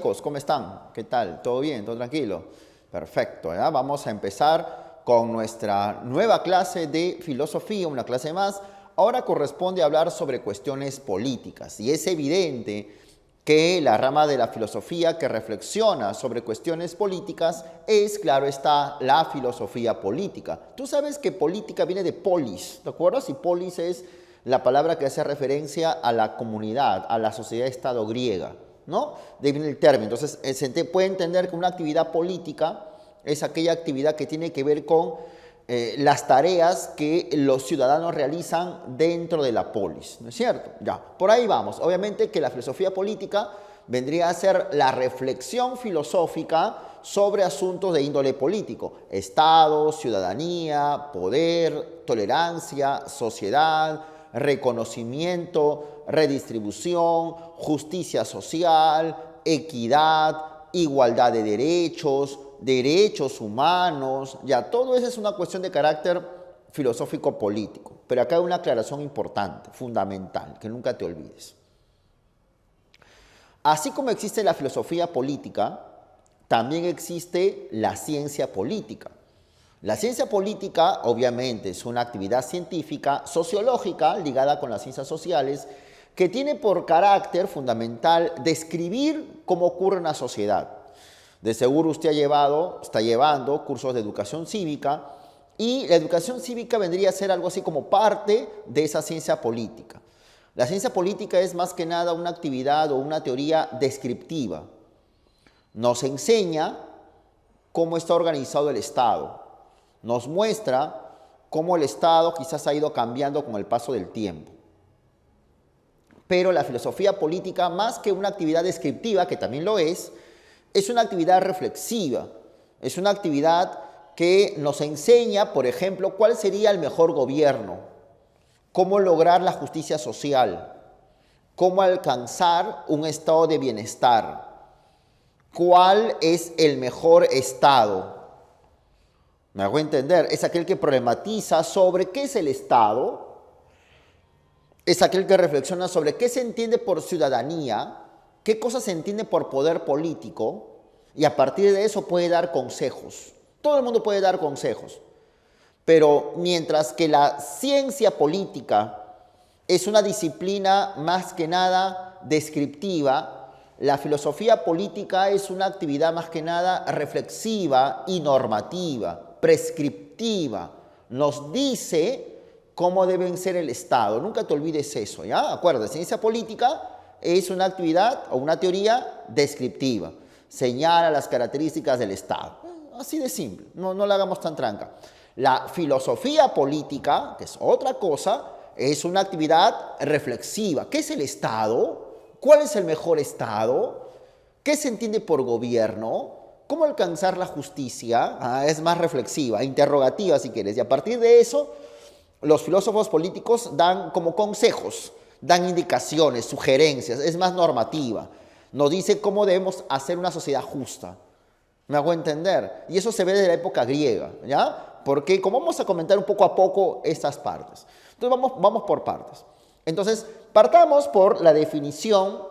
chicos? ¿Cómo están? ¿Qué tal? ¿Todo bien? ¿Todo tranquilo? Perfecto, ¿ya? Vamos a empezar con nuestra nueva clase de filosofía, una clase más. Ahora corresponde hablar sobre cuestiones políticas y es evidente que la rama de la filosofía que reflexiona sobre cuestiones políticas es, claro está, la filosofía política. Tú sabes que política viene de polis, ¿te acuerdas? Y polis es la palabra que hace referencia a la comunidad, a la sociedad-estado griega, ¿no? De ahí viene el término. Entonces, se puede entender que una actividad política es aquella actividad que tiene que ver con las tareas que los ciudadanos realizan dentro de la polis, ¿no es cierto? Ya, por ahí vamos. Obviamente que la filosofía política vendría a ser la reflexión filosófica sobre asuntos de índole político: Estado, ciudadanía, poder, tolerancia, sociedad, reconocimiento, redistribución, justicia social, equidad, igualdad de derechos, derechos humanos. Ya, todo eso es una cuestión de carácter filosófico político. Pero acá hay una aclaración importante, fundamental, que nunca te olvides. Así como existe la filosofía política, también existe la ciencia política. La ciencia política, obviamente, es una actividad científica, sociológica, ligada con las ciencias sociales, que tiene por carácter fundamental describir cómo ocurre una sociedad. De seguro usted está llevando cursos de educación cívica, y la educación cívica vendría a ser algo así como parte de esa ciencia política. La ciencia política es más que nada una actividad o una teoría descriptiva. Nos enseña cómo está organizado el Estado. Nos muestra cómo el Estado quizás ha ido cambiando con el paso del tiempo. Pero la filosofía política, más que una actividad descriptiva, que también lo es una actividad reflexiva. Es una actividad que nos enseña, por ejemplo, cuál sería el mejor gobierno, cómo lograr la justicia social, cómo alcanzar un estado de bienestar, cuál es el mejor Estado. ¿Me hago entender? Es aquel que problematiza sobre qué es el Estado, es aquel que reflexiona sobre qué se entiende por ciudadanía, qué cosa se entiende por poder político, y a partir de eso puede dar consejos. Todo el mundo puede dar consejos. Pero mientras que la ciencia política es una disciplina más que nada descriptiva, la filosofía política es una actividad más que nada reflexiva y normativa, prescriptiva. Nos dice cómo deben ser el Estado. Nunca te olvides eso, ¿ya? Acuérdate, ciencia política es una actividad o una teoría descriptiva. Señala las características del Estado. Así de simple, no la hagamos tan tranca. La filosofía política, que es otra cosa, es una actividad reflexiva. ¿Qué es el Estado? ¿Cuál es el mejor Estado? ¿Qué se entiende por gobierno? ¿Cómo alcanzar la justicia? Es más reflexiva, interrogativa si quieres. Y a partir de eso, los filósofos políticos dan como consejos, dan indicaciones, sugerencias, es más normativa. Nos dice cómo debemos hacer una sociedad justa. ¿Me hago entender? Y eso se ve desde la época griega, ¿ya? Porque como vamos a comentar un poco a poco estas partes. Entonces vamos por partes. Entonces, partamos por la definición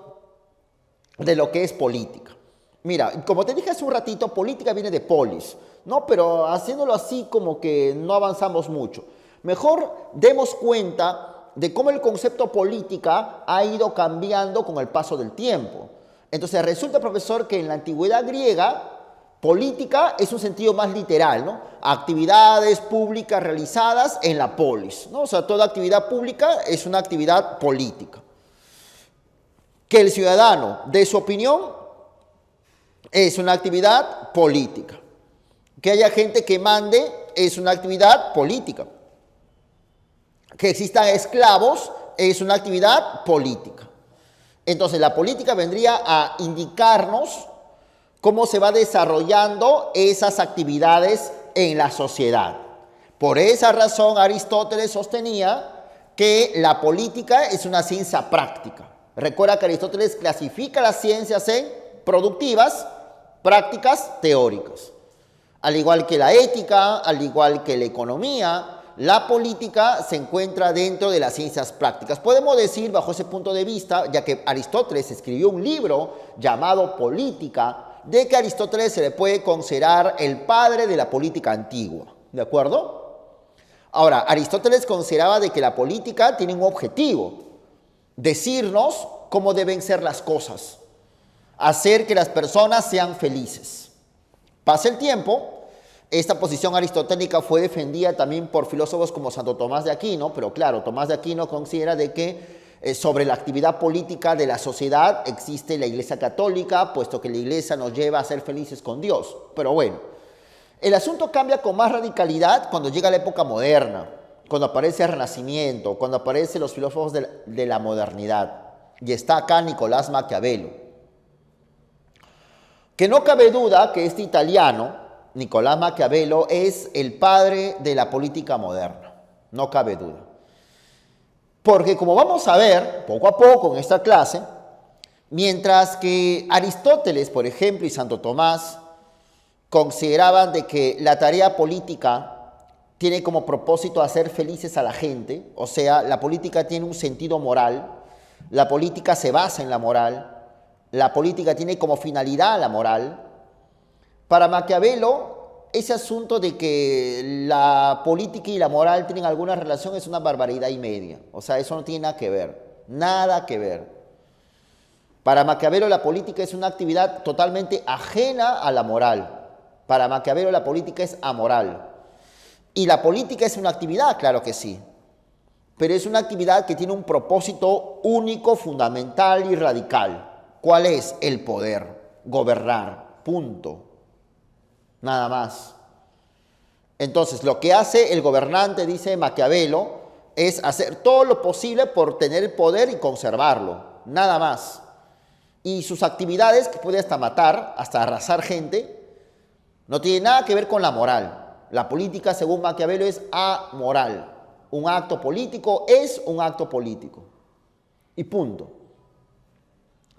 de lo que es política. Mira, como te dije hace un ratito, política viene de polis, ¿no? Pero haciéndolo así como que no avanzamos mucho. Mejor demos cuenta de cómo el concepto política ha ido cambiando con el paso del tiempo. Entonces resulta, profesor, que en la antigüedad griega, política es un sentido más literal, ¿no? Actividades públicas realizadas en la polis, ¿no? O sea, toda actividad pública es una actividad política. Que el ciudadano dé su opinión es una actividad política. Que haya gente que mande es una actividad política. Que existan esclavos es una actividad política. Entonces, la política vendría a indicarnos cómo se va desarrollando esas actividades en la sociedad. Por esa razón, Aristóteles sostenía que la política es una ciencia práctica. Recuerda que Aristóteles clasifica las ciencias en productivas, prácticas, teóricas. Al igual que la ética, al igual que la economía, la política se encuentra dentro de las ciencias prácticas. Podemos decir, bajo ese punto de vista, ya que Aristóteles escribió un libro llamado Política, de que a Aristóteles se le puede considerar el padre de la política antigua. ¿De acuerdo? Ahora, Aristóteles consideraba de que la política tiene un objetivo: decirnos cómo deben ser las cosas, hacer que las personas sean felices. Pasa el tiempo. Esta posición aristotélica fue defendida también por filósofos como Santo Tomás de Aquino, pero claro, Tomás de Aquino considera de que sobre la actividad política de la sociedad existe la Iglesia Católica, puesto que la Iglesia nos lleva a ser felices con Dios. Pero bueno, el asunto cambia con más radicalidad cuando llega la época moderna, cuando aparece el Renacimiento, cuando aparecen los filósofos de la modernidad. Y está acá Nicolás Maquiavelo. Que no cabe duda que este italiano, Nicolás Maquiavelo, es el padre de la política moderna, no cabe duda. Porque como vamos a ver poco a poco en esta clase, mientras que Aristóteles, por ejemplo, y Santo Tomás consideraban de que la tarea política tiene como propósito hacer felices a la gente, o sea, la política tiene un sentido moral, la política se basa en la moral, la política tiene como finalidad la moral. Para Maquiavelo, ese asunto de que la política y la moral tienen alguna relación es una barbaridad y media. O sea, eso no tiene nada que ver, nada que ver. Para Maquiavelo la política es una actividad totalmente ajena a la moral. Para Maquiavelo la política es amoral. Y la política es una actividad, claro que sí. Pero es una actividad que tiene un propósito único, fundamental y radical. ¿Cuál es? El poder, gobernar, punto. Nada más. Entonces, lo que hace el gobernante, dice Maquiavelo, es hacer todo lo posible por tener el poder y conservarlo. Nada más. Y sus actividades, que puede hasta matar, hasta arrasar gente, no tiene nada que ver con la moral. La política, según Maquiavelo, es amoral. Un acto político es un acto político. Y punto.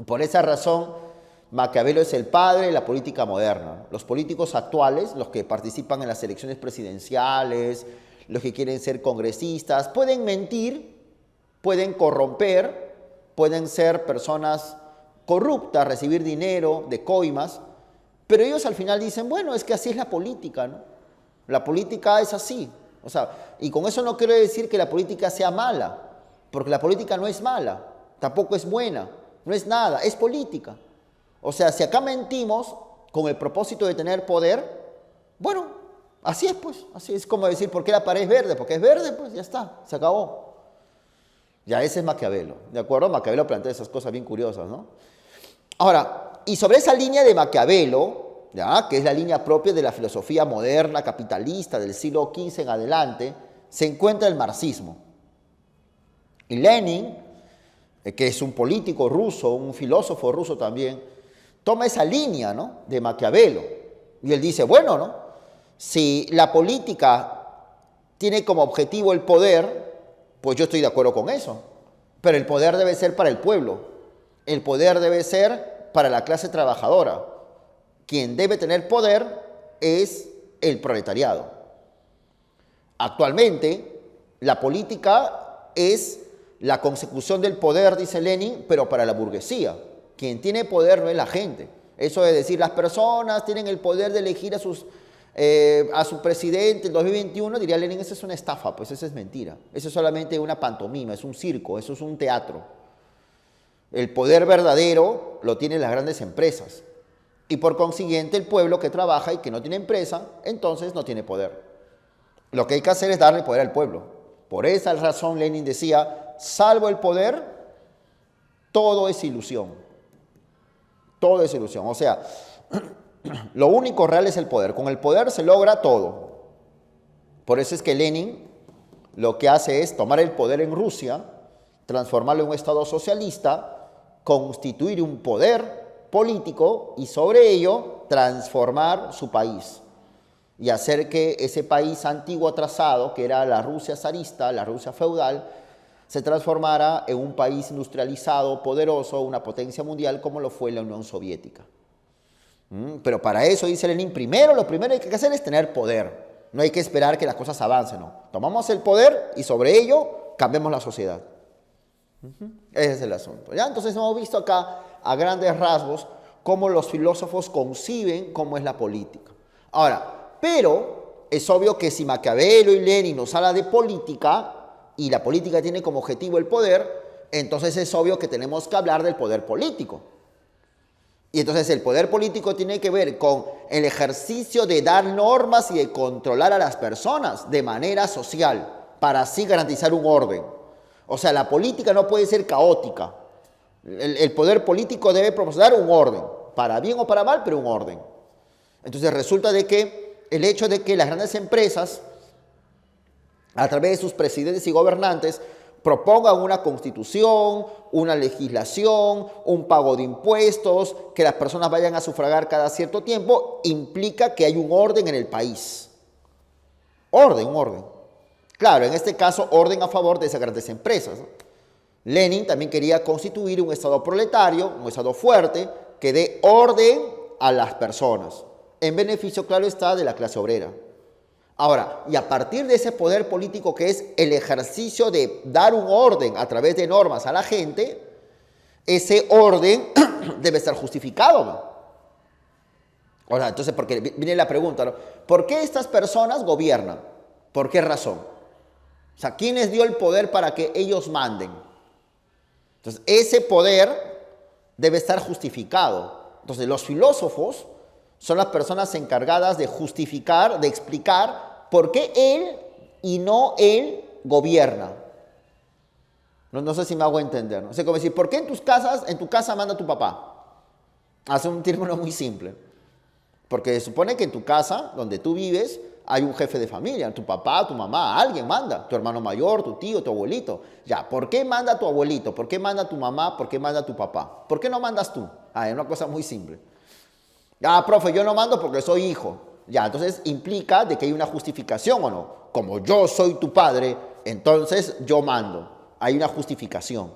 Por esa razón, Maquiavelo es el padre de la política moderna. Los políticos actuales, los que participan en las elecciones presidenciales, los que quieren ser congresistas, pueden mentir, pueden corromper, pueden ser personas corruptas, recibir dinero de coimas, pero ellos al final dicen, bueno, es que así es la política, ¿no? La política es así. O sea, y con eso no quiero decir que la política sea mala, porque la política no es mala, tampoco es buena, no es nada, es política. O sea, si acá mentimos con el propósito de tener poder, bueno, así es pues, así es como decir, ¿por qué la pared es verde? Porque es verde, pues ya está, se acabó. Ya ese es Maquiavelo, ¿de acuerdo? Maquiavelo plantea esas cosas bien curiosas, ¿no? Ahora, y sobre esa línea de Maquiavelo, ¿ya?, que es la línea propia de la filosofía moderna, capitalista, del siglo XV en adelante, se encuentra el marxismo. Y Lenin, que es un político ruso, un filósofo ruso también, toma esa línea, ¿no?, de Maquiavelo. Y él dice, bueno, ¿no?, si la política tiene como objetivo el poder, pues yo estoy de acuerdo con eso. Pero el poder debe ser para el pueblo. El poder debe ser para la clase trabajadora. Quien debe tener poder es el proletariado. Actualmente, la política es la consecución del poder, dice Lenin, pero para la burguesía. Quien tiene poder no es la gente. Eso es decir, las personas tienen el poder de elegir a su presidente en 2021, diría Lenin, eso es una estafa, pues eso es mentira. Eso es solamente una pantomima, es un circo, eso es un teatro. El poder verdadero lo tienen las grandes empresas. Y por consiguiente el pueblo que trabaja y que no tiene empresa, entonces no tiene poder. Lo que hay que hacer es darle poder al pueblo. Por esa razón Lenin decía, salvo el poder, todo es ilusión. Todo es ilusión. O sea, lo único real es el poder. Con el poder se logra todo. Por eso es que Lenin lo que hace es tomar el poder en Rusia, transformarlo en un estado socialista, constituir un poder político y sobre ello transformar su país y hacer que ese país antiguo atrasado, que era la Rusia zarista, la Rusia feudal, se transformara en un país industrializado, poderoso, una potencia mundial como lo fue la Unión Soviética. Pero para eso, dice Lenin, lo primero que hay que hacer es tener poder. No hay que esperar que las cosas avancen, no. Tomamos el poder y sobre ello cambiamos la sociedad. Ese es el asunto. ¿Ya? Entonces hemos visto acá a grandes rasgos cómo los filósofos conciben cómo es la política. Ahora, pero es obvio que si Maquiavelo y Lenin nos hablan de política y la política tiene como objetivo el poder, entonces es obvio que tenemos que hablar del poder político. Y entonces el poder político tiene que ver con el ejercicio de dar normas y de controlar a las personas de manera social para así garantizar un orden. O sea, la política no puede ser caótica. El poder político debe proporcionar un orden, para bien o para mal, pero un orden. Entonces resulta de que el hecho de que las grandes empresas, a través de sus presidentes y gobernantes, propongan una constitución, una legislación, un pago de impuestos, que las personas vayan a sufragar cada cierto tiempo, implica que hay un orden en el país. Orden, un orden. Claro, en este caso, orden a favor de esas grandes empresas, ¿no? Lenin también quería constituir un Estado proletario, un Estado fuerte, que dé orden a las personas, en beneficio, claro está, de la clase obrera. Ahora, y a partir de ese poder político que es el ejercicio de dar un orden a través de normas a la gente, ese orden debe estar justificado, ¿no? Ahora, entonces, porque viene la pregunta, ¿no? ¿Por qué estas personas gobiernan? ¿Por qué razón? O sea, ¿quién les dio el poder para que ellos manden? Entonces, ese poder debe estar justificado. Entonces, los filósofos son las personas encargadas de justificar, de explicar por qué él y no él gobierna. No sé si me hago entender, ¿no? O sea, como decir, ¿por qué en tu casa manda tu papá? Hace un término muy simple. Porque se supone que en tu casa, donde tú vives, hay un jefe de familia, tu papá, tu mamá, alguien manda, tu hermano mayor, tu tío, tu abuelito. Ya, ¿por qué manda tu abuelito? ¿Por qué manda tu mamá? ¿Por qué manda tu papá? ¿Por qué no mandas tú? Es una cosa muy simple. Ya, profe, yo no mando porque soy hijo. Ya, entonces implica de que hay una justificación o no. Como yo soy tu padre, entonces yo mando. Hay una justificación.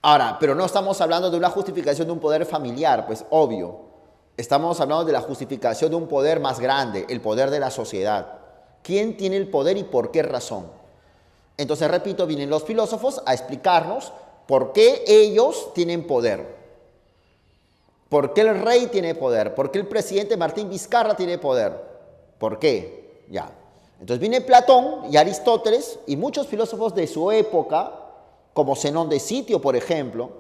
Ahora, pero no estamos hablando de una justificación de un poder familiar, pues obvio. Estamos hablando de la justificación de un poder más grande, el poder de la sociedad. ¿Quién tiene el poder y por qué razón? Entonces, repito, vienen los filósofos a explicarnos por qué ellos tienen poder. ¿Por qué el rey tiene poder? ¿Por qué el presidente Martín Vizcarra tiene poder? ¿Por qué? Ya. Entonces viene Platón y Aristóteles y muchos filósofos de su época, como Zenón de Sitio, por ejemplo,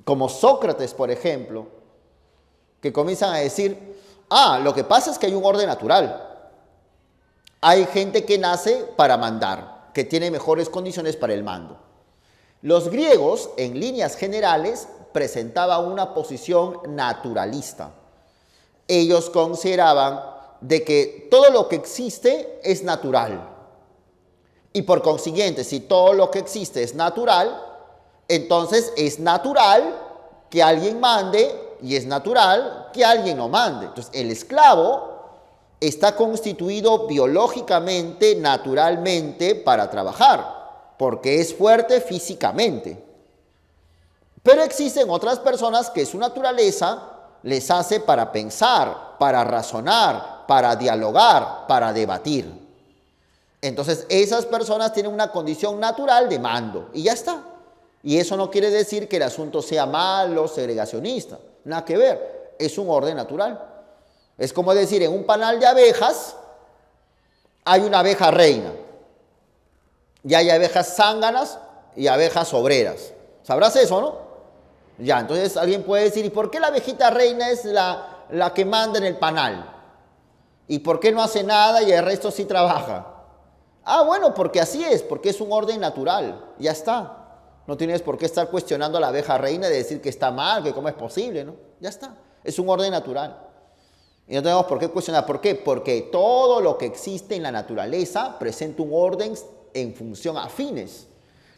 como Sócrates, por ejemplo, que comienzan a decir, lo que pasa es que hay un orden natural. Hay gente que nace para mandar, que tiene mejores condiciones para el mando. Los griegos, en líneas generales, presentaban una posición naturalista. Ellos consideraban de que todo lo que existe es natural. Y por consiguiente, si todo lo que existe es natural, entonces es natural que alguien mande y es natural que alguien no mande. Entonces, el esclavo está constituido biológicamente, naturalmente, para trabajar, porque es fuerte físicamente. Pero existen otras personas que su naturaleza les hace para pensar, para razonar, para dialogar, para debatir. Entonces, esas personas tienen una condición natural de mando y ya está. Y eso no quiere decir que el asunto sea malo, segregacionista. Nada que ver, es un orden natural. Es como decir, en un panal de abejas hay una abeja reina. Y hay abejas zánganas y abejas obreras. ¿Sabrás eso, no? Ya, entonces alguien puede decir, ¿y por qué la abejita reina es la que manda en el panal? ¿Y por qué no hace nada y el resto sí trabaja? Bueno, porque así es, porque es un orden natural. Ya está. No tienes por qué estar cuestionando a la abeja reina de decir que está mal, que cómo es posible, ¿no? Ya está. Es un orden natural. Y no tenemos por qué cuestionar. ¿Por qué? Porque todo lo que existe en la naturaleza presenta un orden en función a fines.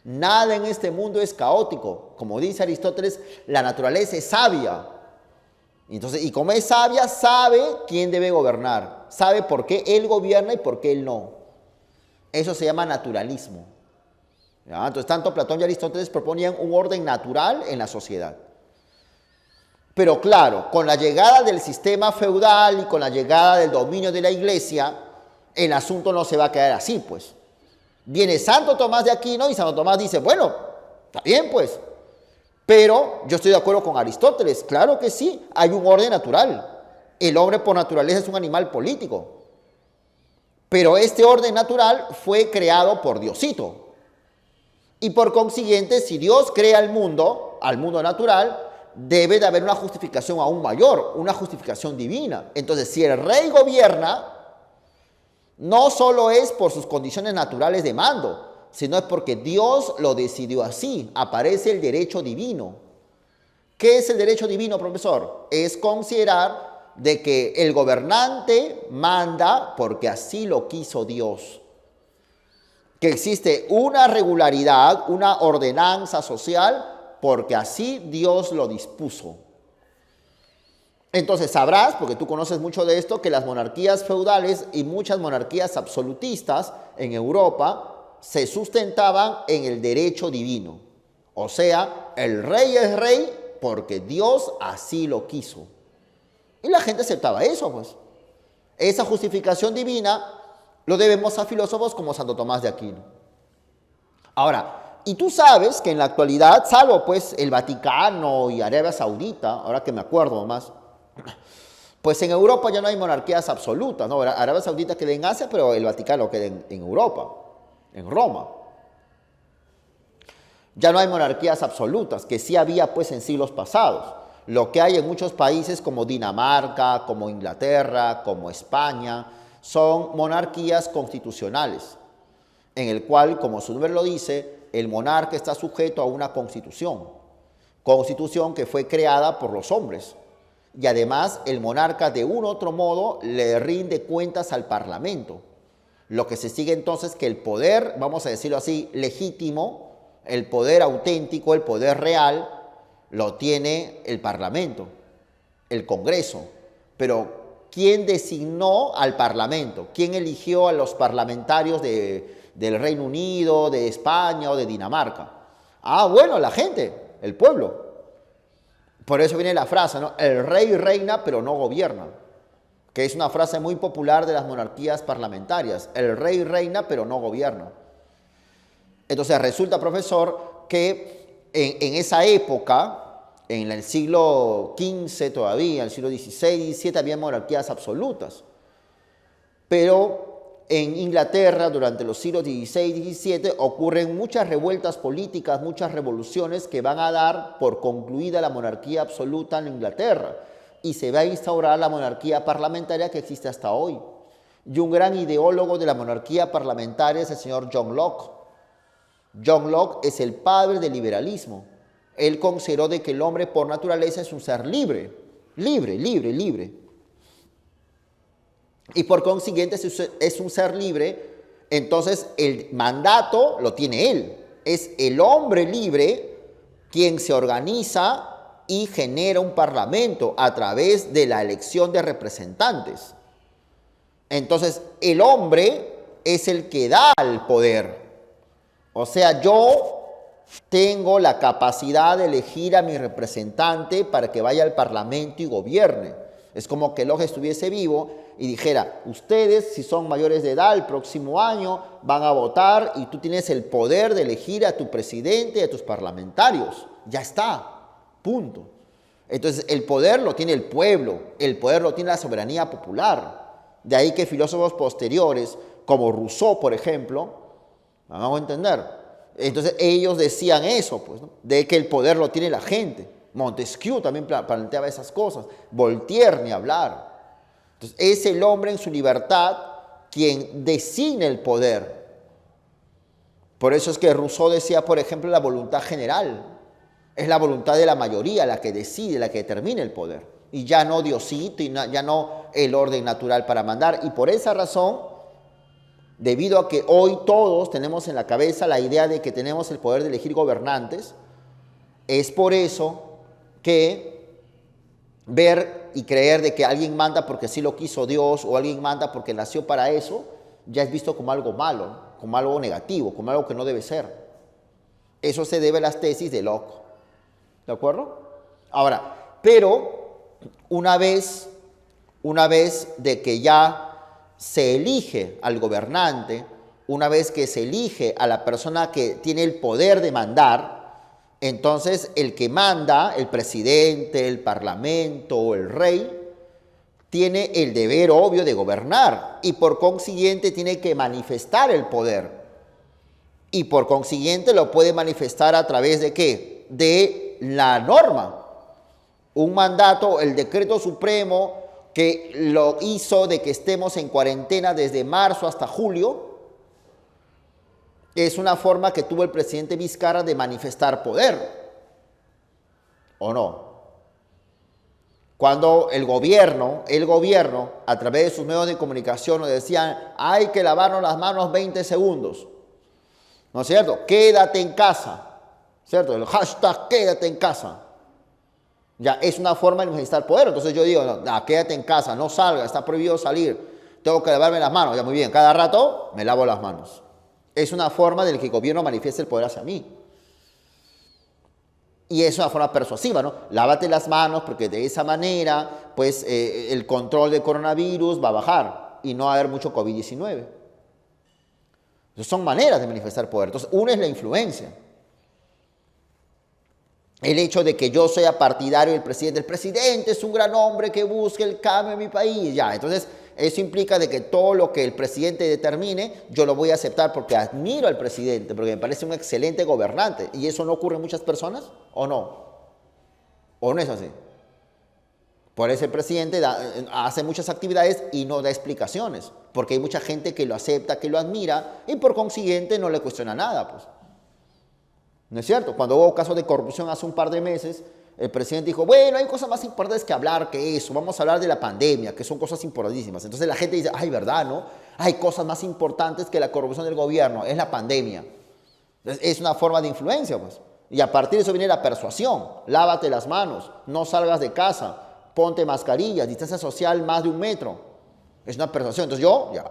Nada en este mundo es caótico. Como dice Aristóteles, la naturaleza es sabia. Entonces, y como es sabia, sabe quién debe gobernar. Sabe por qué él gobierna y por qué él no. Eso se llama naturalismo. ¿Ya? Entonces, tanto Platón y Aristóteles proponían un orden natural en la sociedad. Pero claro, con la llegada del sistema feudal y con la llegada del dominio de la iglesia, el asunto no se va a quedar así, pues. Viene Santo Tomás de Aquino y Santo Tomás dice, bueno, está bien, pues. Pero yo estoy de acuerdo con Aristóteles, claro que sí, hay un orden natural. El hombre por naturaleza es un animal político. Pero este orden natural fue creado por Diosito. Y por consiguiente, si Dios crea el mundo, al mundo natural, debe de haber una justificación aún mayor, una justificación divina. Entonces, si el rey gobierna, no solo es por sus condiciones naturales de mando, sino es porque Dios lo decidió así. Aparece el derecho divino. ¿Qué es el derecho divino, profesor? Es considerar de que el gobernante manda porque así lo quiso Dios. Que existe una regularidad, una ordenanza social, porque así Dios lo dispuso. Entonces sabrás, porque tú conoces mucho de esto, que las monarquías feudales y muchas monarquías absolutistas en Europa se sustentaban en el derecho divino. O sea, el rey es rey porque Dios así lo quiso. Y la gente aceptaba eso, pues. Esa justificación divina lo debemos a filósofos como Santo Tomás de Aquino. Ahora, y tú sabes que en la actualidad, salvo pues el Vaticano y Arabia Saudita, ahora que me acuerdo más, pues en Europa ya no hay monarquías absolutas, ¿no? Arabia Saudita queda en Asia, pero el Vaticano queda en Europa, en Roma. Ya no hay monarquías absolutas, que sí había pues en siglos pasados. Lo que hay en muchos países como Dinamarca, como Inglaterra, como España, son monarquías constitucionales, en el cual, como su nombre lo dice, el monarca está sujeto a una constitución que fue creada por los hombres. Y además el monarca de un u otro modo le rinde cuentas al parlamento. Lo que se sigue entonces que el poder, vamos a decirlo así, legítimo, el poder auténtico, el poder real, lo tiene el parlamento, el Congreso. Pero ¿quién designó al parlamento? ¿Quién eligió a los parlamentarios del Reino Unido, de España o de Dinamarca? Ah, bueno, la gente, el pueblo. Por eso viene la frase, ¿no? El rey reina pero no gobierna, que es una frase muy popular de las monarquías parlamentarias. El rey reina pero no gobierna. Entonces resulta, profesor, que en esa época, en el siglo XV todavía, en el siglo XVI, XVII, había monarquías absolutas. Pero en Inglaterra, durante los siglos XVI y XVII, ocurren muchas revueltas políticas, muchas revoluciones que van a dar por concluida la monarquía absoluta en Inglaterra. Y se va a instaurar la monarquía parlamentaria que existe hasta hoy. Y un gran ideólogo de la monarquía parlamentaria es el señor John Locke. John Locke es el padre del liberalismo. Él consideró de que el hombre por naturaleza es un ser libre. Y por consiguiente es un ser libre, entonces el mandato lo tiene él. Es el hombre libre quien se organiza y genera un parlamento a través de la elección de representantes. Entonces el hombre es el que da el poder. O sea, yo tengo la capacidad de elegir a mi representante para que vaya al parlamento y gobierne. Es como que Locke estuviese vivo y dijera, ustedes si son mayores de edad el próximo año van a votar y tú tienes el poder de elegir a tu presidente y a tus parlamentarios. Ya está, punto. Entonces el poder lo tiene el pueblo, el poder lo tiene la soberanía popular. De ahí que filósofos posteriores, como Rousseau por ejemplo, vamos a entender. Entonces ellos decían eso, pues, ¿no? De que el poder lo tiene la gente. Montesquieu también planteaba esas cosas. Voltaire ni hablar. Entonces es el hombre en su libertad quien designa el poder. Por eso es que Rousseau decía, por ejemplo, la voluntad general. Es la voluntad de la mayoría la que decide, la que determina el poder. Y ya no Diosito, y ya no el orden natural para mandar. Y por esa razón, debido a que hoy todos tenemos en la cabeza la idea de que tenemos el poder de elegir gobernantes, es por eso que ver y creer de que alguien manda porque sí lo quiso Dios o alguien manda porque nació para eso, ya es visto como algo malo, como algo negativo, como algo que no debe ser. Eso se debe a las tesis de Locke. ¿De acuerdo? Ahora, pero una vez de que ya se elige al gobernante, una vez que se elige a la persona que tiene el poder de mandar, entonces el que manda, el presidente, el parlamento o el rey, tiene el deber obvio de gobernar y por consiguiente tiene que manifestar el poder. Y por consiguiente lo puede manifestar a través de ¿qué? De la norma. Un mandato, el decreto supremo que lo hizo de que estemos en cuarentena desde marzo hasta julio, es una forma que tuvo el presidente Vizcarra de manifestar poder. ¿O no? Cuando el gobierno, a través de sus medios de comunicación nos decían, hay que lavarnos las manos 20 segundos. ¿No es cierto? Quédate en casa. ¿Cierto? El hashtag quédate en casa. Ya es una forma de manifestar poder. Entonces yo digo, no, quédate en casa, no salga, está prohibido salir. Tengo que lavarme las manos. Ya muy bien, cada rato me lavo las manos. Es una forma de que el gobierno manifieste el poder hacia mí. Y es una forma persuasiva, ¿no? Lávate las manos porque de esa manera, pues, el control del coronavirus va a bajar y no va a haber mucho COVID-19. Entonces, son maneras de manifestar poder. Entonces, una es la influencia. El hecho de que yo sea partidario del presidente. El presidente es un gran hombre que busca el cambio en mi país. Ya, entonces, eso implica de que todo lo que el presidente determine, yo lo voy a aceptar porque admiro al presidente, porque me parece un excelente gobernante. ¿Y eso no ocurre en muchas personas? ¿O no? ¿O no es así? Por eso el presidente hace muchas actividades y no da explicaciones, porque hay mucha gente que lo acepta, que lo admira, y por consiguiente no le cuestiona nada, pues. ¿No es cierto? Cuando hubo casos de corrupción hace un par de meses, el presidente dijo, bueno, hay cosas más importantes que hablar que eso, vamos a hablar de la pandemia, que son cosas importantísimas. Entonces la gente dice, ay, ¿verdad, no? Hay cosas más importantes que la corrupción del gobierno, es la pandemia. Entonces, es una forma de influencia, pues. Y a partir de eso viene la persuasión, lávate las manos, no salgas de casa, ponte mascarilla, distancia social más de 1 metro. Es una persuasión. Entonces yo, ya,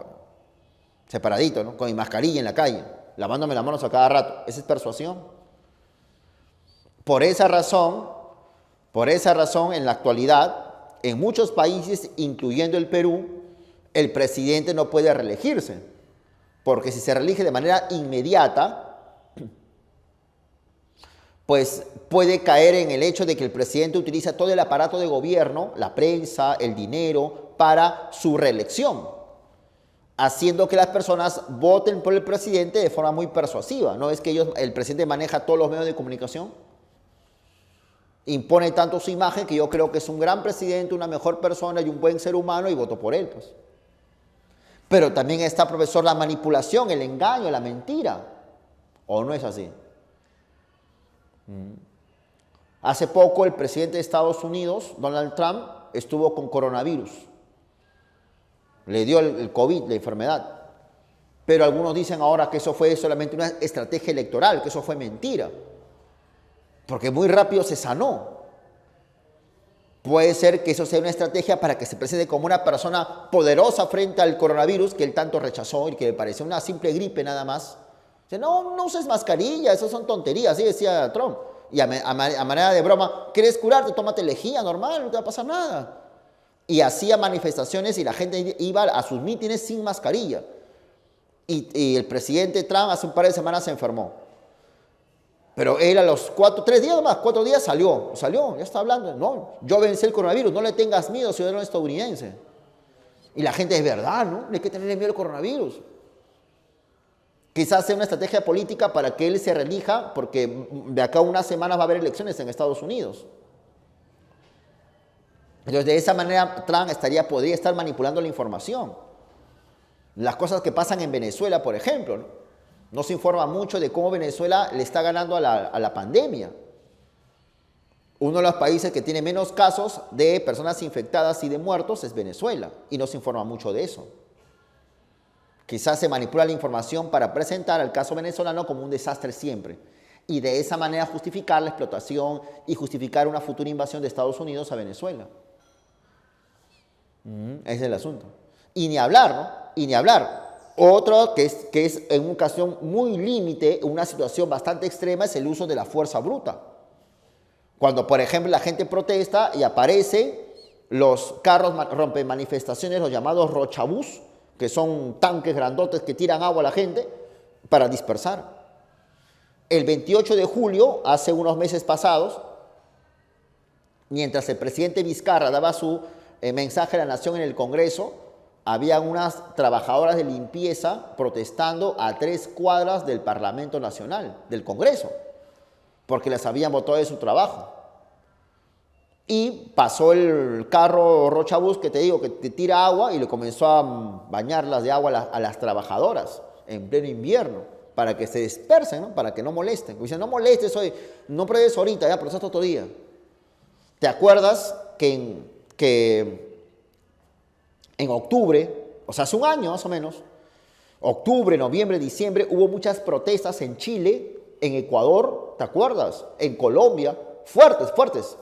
separadito, ¿no? Con mi mascarilla en la calle, lavándome las manos a cada rato. Esa es persuasión. Por esa razón, en la actualidad, en muchos países, incluyendo el Perú, el presidente no puede reelegirse, porque si se reelige de manera inmediata, pues puede caer en el hecho de que el presidente utiliza todo el aparato de gobierno, la prensa, el dinero, para su reelección, haciendo que las personas voten por el presidente de forma muy persuasiva. ¿No es que el presidente maneja todos los medios de comunicación? Impone tanto su imagen que yo creo que es un gran presidente, una mejor persona y un buen ser humano y voto por él, pues. Pero también está, profesor, la manipulación, el engaño, la mentira. ¿O no es así? Hace poco el presidente de Estados Unidos, Donald Trump, estuvo con coronavirus. Le dio el COVID, la enfermedad. Pero algunos dicen ahora que eso fue solamente una estrategia electoral, que eso fue mentira. Porque muy rápido se sanó. Puede ser que eso sea una estrategia para que se presente como una persona poderosa frente al coronavirus que él tanto rechazó y que le parecía una simple gripe nada más. Dice, no uses mascarilla, eso son tonterías, así decía Trump. Y a manera de broma, ¿quieres curarte? Tómate lejía normal, no te va a pasar nada. Y hacía manifestaciones y la gente iba a sus mítines sin mascarilla. Y el presidente Trump hace un par de semanas se enfermó. Pero él a los 3 días nomás, 4 días salió, ya está hablando. No, yo vencí el coronavirus, no le tengas miedo, ciudadano estadounidense. Y la gente, es verdad, ¿no? No hay que tenerle miedo al coronavirus. Quizás sea una estrategia política para que él se reelija, porque de acá a unas semanas va a haber elecciones en Estados Unidos. Entonces, de esa manera, Trump podría estar manipulando la información. Las cosas que pasan en Venezuela, por ejemplo, ¿no? No se informa mucho de cómo Venezuela le está ganando a la pandemia. Uno de los países que tiene menos casos de personas infectadas y de muertos es Venezuela, y no se informa mucho de eso. Quizás se manipula la información para presentar al caso venezolano como un desastre siempre, y de esa manera justificar la explotación y justificar una futura invasión de Estados Unidos a Venezuela. Ese es el asunto. Y ni hablar, ¿no? Y ni hablar. Otro que es en una ocasión muy límite, una situación bastante extrema, es el uso de la fuerza bruta. Cuando, por ejemplo, la gente protesta y aparece los carros rompemanifestaciones, los llamados rochabús, que son tanques grandotes que tiran agua a la gente para dispersar. El 28 de julio, hace unos meses pasados, mientras el presidente Vizcarra daba su mensaje a la nación en el Congreso, habían unas trabajadoras de limpieza protestando a 3 cuadras del Parlamento Nacional, del Congreso, porque las habían botado de su trabajo. Y pasó el carro rochabús que te digo, que te tira agua y le comenzó a bañarlas de agua a las trabajadoras en pleno invierno, para que se dispersen, ¿no? Para que no molesten. Dicen, no molestes hoy, no pruebes ahorita, ya protesta otro día. ¿Te acuerdas que en octubre, o sea, hace un año más o menos, octubre, noviembre, diciembre, hubo muchas protestas en Chile, en Ecuador, ¿te acuerdas? En Colombia, fuertes, fuertes.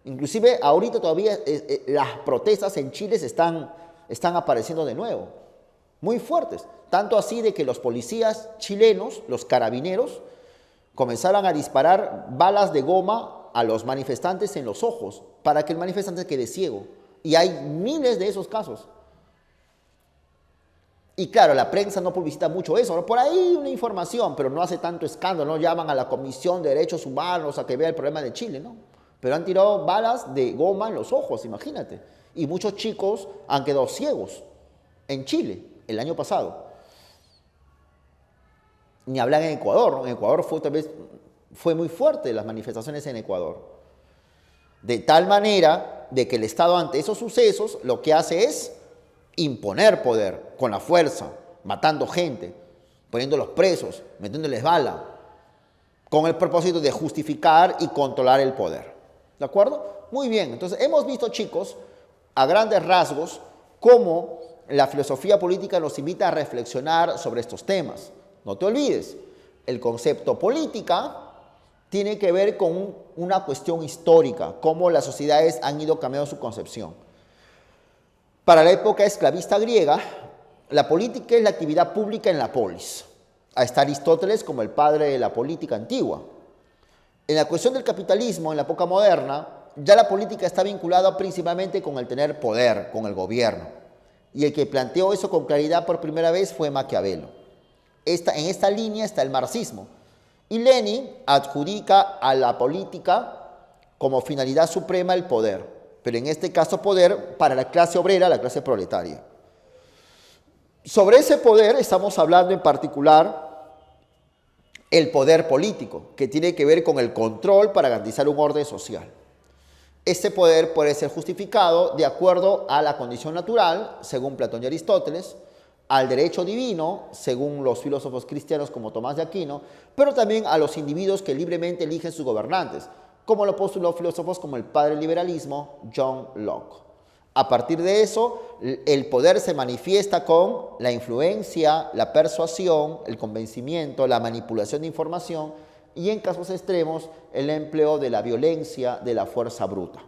Inclusive ahorita todavía las protestas en Chile están apareciendo de nuevo, muy fuertes. Tanto así de que los policías chilenos, los carabineros, comenzaron a disparar balas de goma a los manifestantes en los ojos para que el manifestante quede ciego. Y hay miles de esos casos. Y claro, la prensa no publicita mucho eso, ¿no? Por ahí una información, pero no hace tanto escándalo, no llaman a la Comisión de Derechos Humanos a que vea el problema de Chile, ¿no? Pero han tirado balas de goma en los ojos, imagínate. Y muchos chicos han quedado ciegos en Chile el año pasado. Ni hablan en Ecuador, ¿no? En Ecuador fue muy fuerte las manifestaciones en Ecuador. De tal manera de que el Estado ante esos sucesos lo que hace es imponer poder con la fuerza, matando gente, poniéndolos presos, metiéndoles bala, con el propósito de justificar y controlar el poder. ¿De acuerdo? Muy bien, entonces hemos visto, chicos, a grandes rasgos, cómo la filosofía política nos invita a reflexionar sobre estos temas. No te olvides, el concepto política tiene que ver con una cuestión histórica, cómo las sociedades han ido cambiando su concepción. Para la época esclavista griega, la política es la actividad pública en la polis. Ahí está Aristóteles como el padre de la política antigua. En la cuestión del capitalismo, en la época moderna, ya la política está vinculada principalmente con el tener poder, con el gobierno. Y el que planteó eso con claridad por primera vez fue Maquiavelo. En esta línea está el marxismo. Y Lenin adjudica a la política como finalidad suprema el poder, pero en este caso poder para la clase obrera, la clase proletaria. Sobre ese poder estamos hablando en particular el poder político, que tiene que ver con el control para garantizar un orden social. Este poder puede ser justificado de acuerdo a la condición natural, según Platón y Aristóteles, al derecho divino, según los filósofos cristianos como Tomás de Aquino, pero también a los individuos que libremente eligen sus gobernantes, como lo postuló filósofos como el padre del liberalismo, John Locke. A partir de eso, el poder se manifiesta con la influencia, la persuasión, el convencimiento, la manipulación de información y, en casos extremos, el empleo de la violencia, de la fuerza bruta.